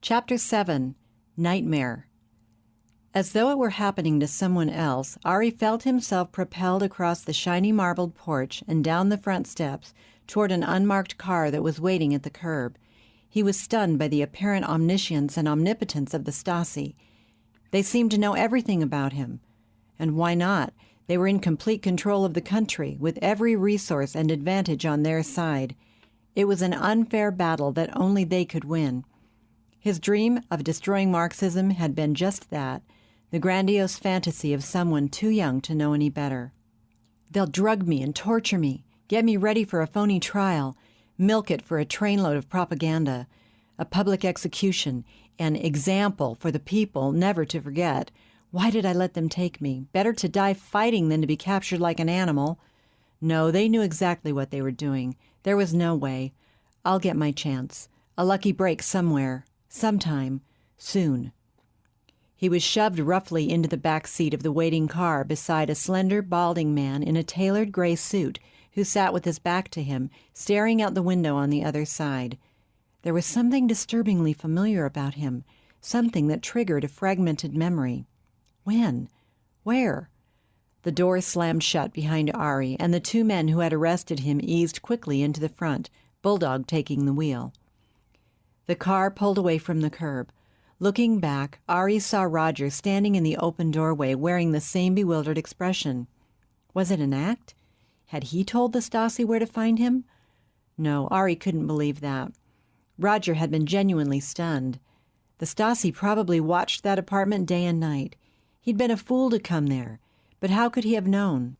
Chapter 7. Nightmare. As though it were happening to someone else, Ari felt himself propelled across the shiny marbled porch and down the front steps toward an unmarked car that was waiting at the curb. He was stunned by the apparent omniscience and omnipotence of the Stasi. They seemed to know everything about him. And why not? They were in complete control of the country, with every resource and advantage on their side. It was an unfair battle that only they could win. His dream of destroying Marxism had been just that, the grandiose fantasy of someone too young to know any better. They'll drug me and torture me, get me ready for a phony trial, milk it for a trainload of propaganda, a public execution, an example for the people never to forget. Why did I let them take me? Better to die fighting than to be captured like an animal. No, they knew exactly what they were doing. There was no way. I'll get my chance. A lucky break somewhere. Sometime. Soon. He was shoved roughly into the back seat of the waiting car beside a slender, balding man in a tailored gray suit who sat with his back to him, staring out the window on the other side. There was something disturbingly familiar about him, something that triggered a fragmented memory. When? Where? The door slammed shut behind Ari, and the two men who had arrested him eased quickly into the front, Bulldog taking the wheel. The car pulled away from the curb. Looking back, Ari saw Roger standing in the open doorway wearing the same bewildered expression. Was it an act? Had he told the Stasi where to find him? No, Ari couldn't believe that. Roger had been genuinely stunned. The Stasi probably watched that apartment day and night. He'd been a fool to come there, but how could he have known?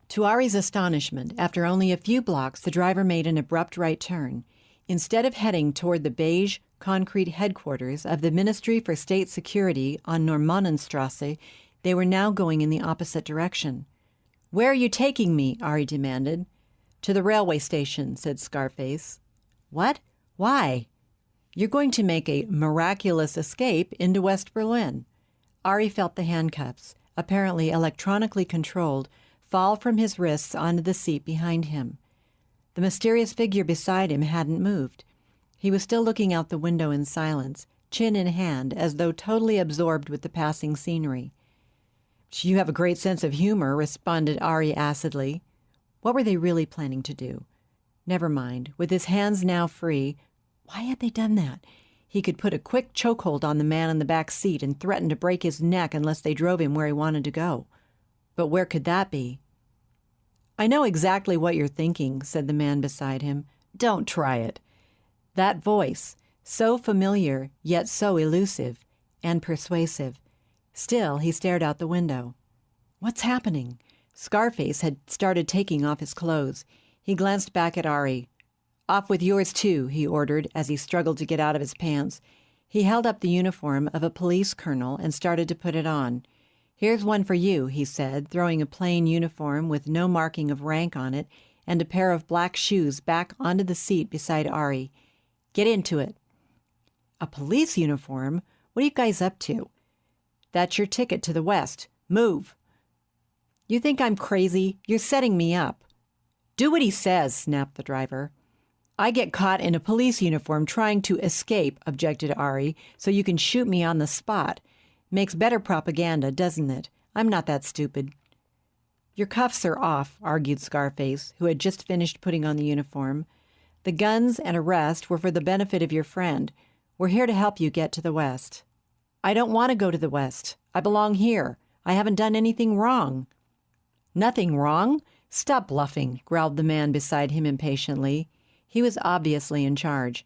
To Ari's astonishment, after only a few blocks, the driver made an abrupt right turn. Instead of heading toward the beige, concrete headquarters of the Ministry for State Security on Normannenstrasse, they were now going in the opposite direction. "Where are you taking me?" Ari demanded. "To the railway station," said Scarface. "What? Why?" "You're going to make a miraculous escape into West Berlin." Ari felt the handcuffs, apparently electronically controlled, fall from his wrists onto the seat behind him. The mysterious figure beside him hadn't moved. He was still looking out the window in silence, chin in hand, as though totally absorbed with the passing scenery. "You have a great sense of humor," responded Ari acidly. What were they really planning to do? Never mind. With his hands now free, why had they done that? He could put a quick chokehold on the man in the back seat and threaten to break his neck unless they drove him where he wanted to go. But where could that be? "I know exactly what you're thinking," said the man beside him. "Don't try it." That voice, so familiar yet so elusive and persuasive. Still, he stared out the window. What's happening? Scarface had started taking off his clothes. He glanced back at Ari. "Off with yours, too," he ordered as he struggled to get out of his pants. He held up the uniform of a police colonel and started to put it on. "Here's one for you," he said, throwing a plain uniform with no marking of rank on it and a pair of black shoes back onto the seat beside Ari. "Get into it." "A police uniform? What are you guys up to?" "That's your ticket to the West. Move." "You think I'm crazy? You're setting me up." "Do what he says," snapped the driver. "I get caught in a police uniform trying to escape," objected Ari, "so you can shoot me on the spot. Makes better propaganda, doesn't it? I'm not that stupid." "Your cuffs are off," argued Scarface, who had just finished putting on the uniform. "The guns and arrest were for the benefit of your friend. We're here to help you get to the West." "I don't want to go to the West. I belong here. I haven't done anything wrong." "Nothing wrong? Stop bluffing," growled the man beside him impatiently. He was obviously in charge.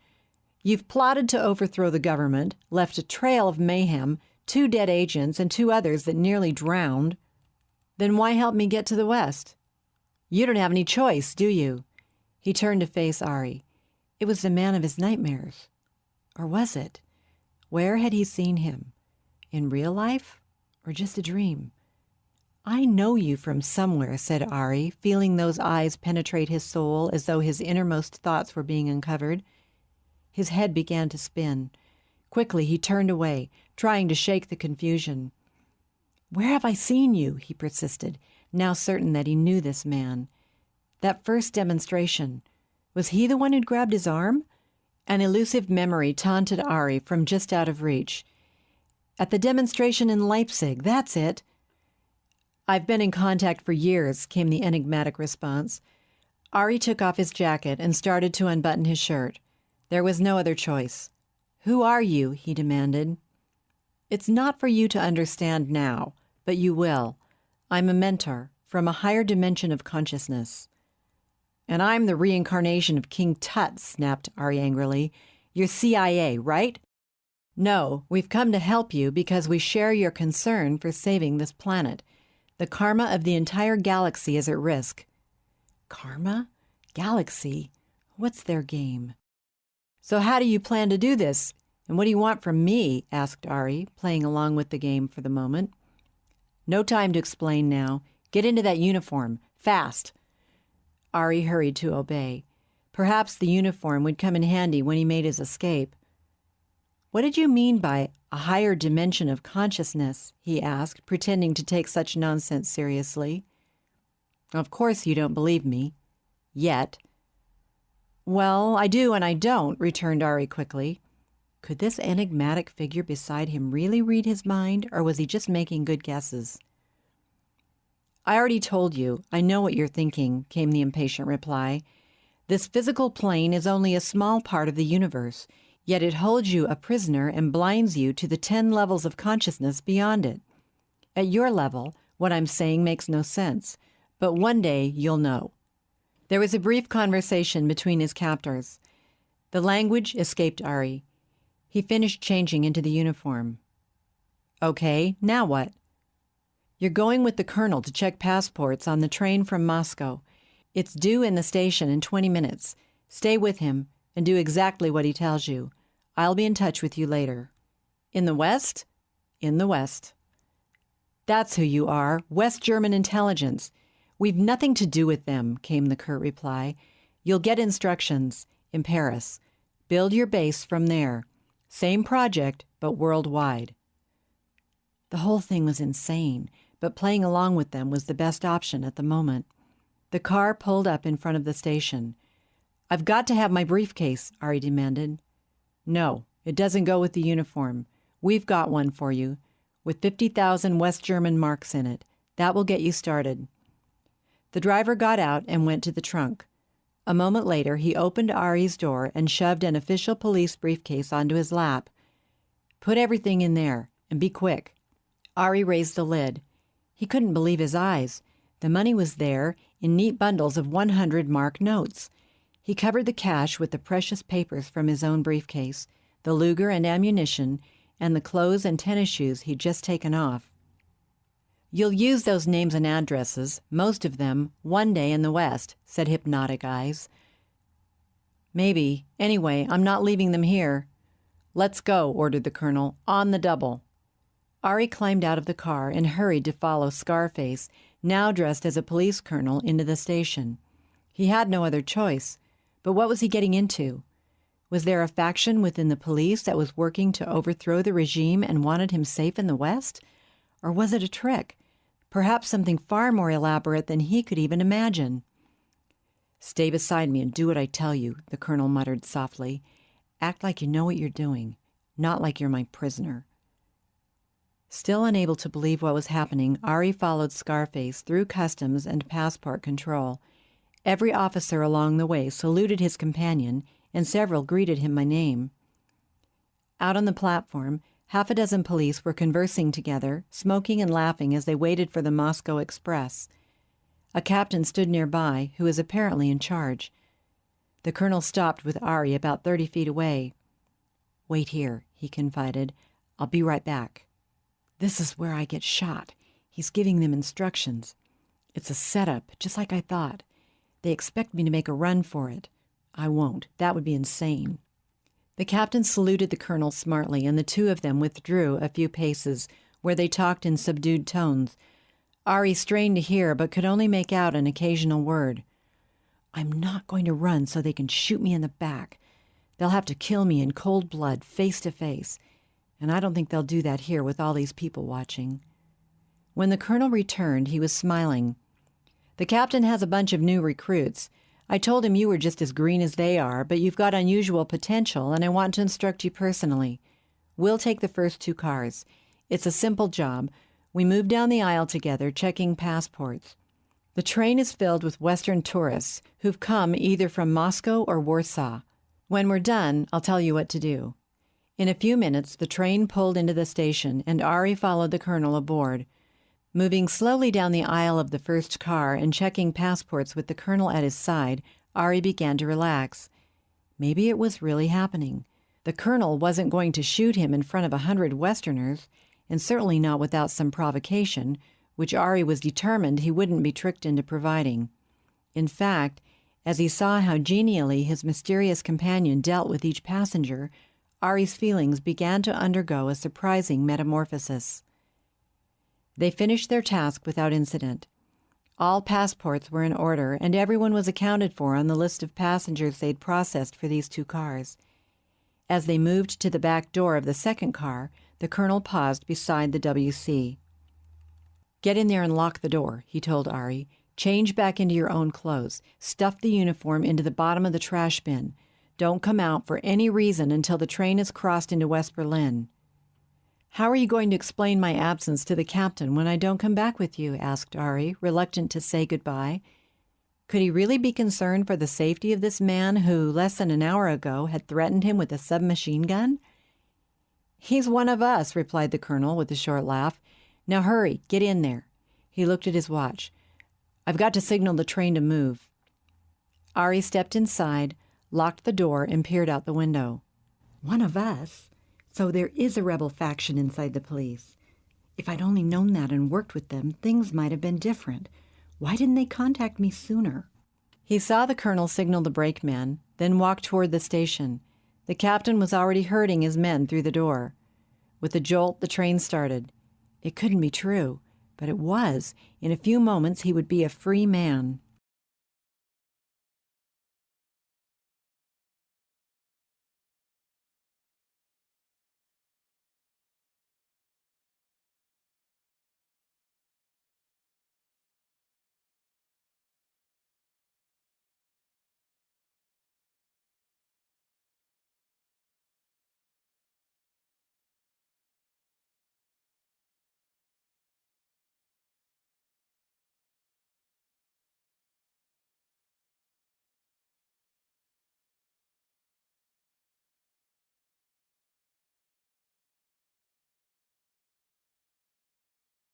"You've plotted to overthrow the government, left a trail of mayhem, 2 dead agents and 2 others that nearly drowned. Then why help me get to the West? You don't have any choice, do you?" He turned to face Ari. It was the man of his nightmares. Or was it? Where had he seen him? In real life? Or just a dream? "I know you from somewhere," said Ari, feeling those eyes penetrate his soul as though his innermost thoughts were being uncovered. His head began to spin. Quickly he turned away, trying to shake the confusion. "Where have I seen you?" he persisted, now certain that he knew this man. That first demonstration. Was he the one who'd grabbed his arm? An elusive memory taunted Ari from just out of reach. At the demonstration in Leipzig, that's it. I've been in contact for years, came the enigmatic response. Ari took off his jacket and started to unbutton his shirt. There was no other choice. Who are you? He demanded. It's not for you to understand now, but you will. I'm a mentor from a higher dimension of consciousness. And I'm the reincarnation of King Tut, snapped Ari angrily. You're CIA, right? No, we've come to help you because we share your concern for saving this planet. The karma of the entire galaxy is at risk. Karma? Galaxy? What's their game? So how do you plan to do this? And what do you want from me? Asked Ari, playing along with the game for the moment. No time to explain now. Get into that uniform. Fast. Ari hurried to obey. Perhaps the uniform would come in handy when he made his escape. What did you mean by a higher dimension of consciousness? He asked, pretending to take such nonsense seriously. Of course you don't believe me. Yet. Well, I do and I don't, returned Ari quickly. Could this enigmatic figure beside him really read his mind, or was he just making good guesses? I already told you. I know what you're thinking, came the impatient reply. This physical plane is only a small part of the universe, yet it holds you a prisoner and blinds you to the 10 levels of consciousness beyond it. At your level, what I'm saying makes no sense, but one day you'll know. There was a brief conversation between his captors. The language escaped Ari. He finished changing into the uniform. Okay, now what? You're going with the colonel to check passports on the train from Moscow. It's due in the station in 20 minutes. Stay with him and do exactly what he tells you. I'll be in touch with you later. In the West? In the West. That's who you are, West German intelligence. We've nothing to do with them, came the curt reply. You'll get instructions in Paris. Build your base from there. Same project, but worldwide. The whole thing was insane, but playing along with them was the best option at the moment. The car pulled up in front of the station. I've got to have my briefcase, Ari demanded. No, it doesn't go with the uniform. We've got one for you, with 50,000 West German marks in it. That will get you started. The driver got out and went to the trunk. A moment later, he opened Ari's door and shoved an official police briefcase onto his lap. Put everything in there, and be quick. Ari raised the lid. He couldn't believe his eyes. The money was there in neat bundles of 100 mark notes. He covered the cash with the precious papers from his own briefcase, the Luger and ammunition, and the clothes and tennis shoes he'd just taken off. You'll use those names and addresses, most of them, one day in the West, said Hypnotic Eyes. Maybe. Anyway, I'm not leaving them here. Let's go, ordered the colonel. On the double. Ari climbed out of the car and hurried to follow Scarface, now dressed as a police colonel, into the station. He had no other choice. But what was he getting into? Was there a faction within the police that was working to overthrow the regime and wanted him safe in the West? Or was it a trick? Perhaps something far more elaborate than he could even imagine. Stay beside me and do what I tell you, the colonel muttered softly. Act like you know what you're doing, not like you're my prisoner. Still unable to believe what was happening, Ari followed Scarface through customs and passport control. Every officer along the way saluted his companion, and several greeted him by name. Out on the platform, half a dozen police were conversing together, smoking and laughing as they waited for the Moscow Express. A captain stood nearby, who was apparently in charge. The colonel stopped with Ari about 30 feet away. Wait here, he confided. I'll be right back. This is where I get shot. He's giving them instructions. It's a setup, just like I thought. They expect me to make a run for it. I won't. That would be insane. The captain saluted the colonel smartly, and the two of them withdrew a few paces, where they talked in subdued tones. Ari strained to hear, but could only make out an occasional word. I'm not going to run so they can shoot me in the back. They'll have to kill me in cold blood, face to face. And I don't think they'll do that here with all these people watching. When the colonel returned, he was smiling. The captain has a bunch of new recruits. I told him you were just as green as they are, but you've got unusual potential, and I want to instruct you personally. We'll take the first 2 cars. It's a simple job. We move down the aisle together, checking passports. The train is filled with Western tourists who've come either from Moscow or Warsaw. When we're done, I'll tell you what to do." In a few minutes, the train pulled into the station, and Ari followed the colonel aboard. Moving slowly down the aisle of the first car and checking passports with the colonel at his side, Ari began to relax. Maybe it was really happening. The colonel wasn't going to shoot him in front of 100 Westerners, and certainly not without some provocation, which Ari was determined he wouldn't be tricked into providing. In fact, as he saw how genially his mysterious companion dealt with each passenger, Ari's feelings began to undergo a surprising metamorphosis. They finished their task without incident. All passports were in order, and everyone was accounted for on the list of passengers they'd processed for these 2 cars. As they moved to the back door of the second car, the colonel paused beside the WC. "Get in there and lock the door," he told Ari. "Change back into your own clothes. Stuff the uniform into the bottom of the trash bin. Don't come out for any reason until the train has crossed into West Berlin." "How are you going to explain my absence to the captain when I don't come back with you?" asked Ari, reluctant to say goodbye. Could he really be concerned for the safety of this man who, less than an hour ago, had threatened him with a submachine gun? "He's one of us," replied the colonel with a short laugh. "Now hurry, get in there." He looked at his watch. "I've got to signal the train to move." Ari stepped inside, locked the door, and peered out the window. "One of us? So there is a rebel faction inside the police. If I'd only known that and worked with them, things might have been different. Why didn't they contact me sooner?" He saw the colonel signal the brakeman, then walk toward the station. The captain was already herding his men through the door. With a jolt, the train started. It couldn't be true, but it was. In a few moments, he would be a free man.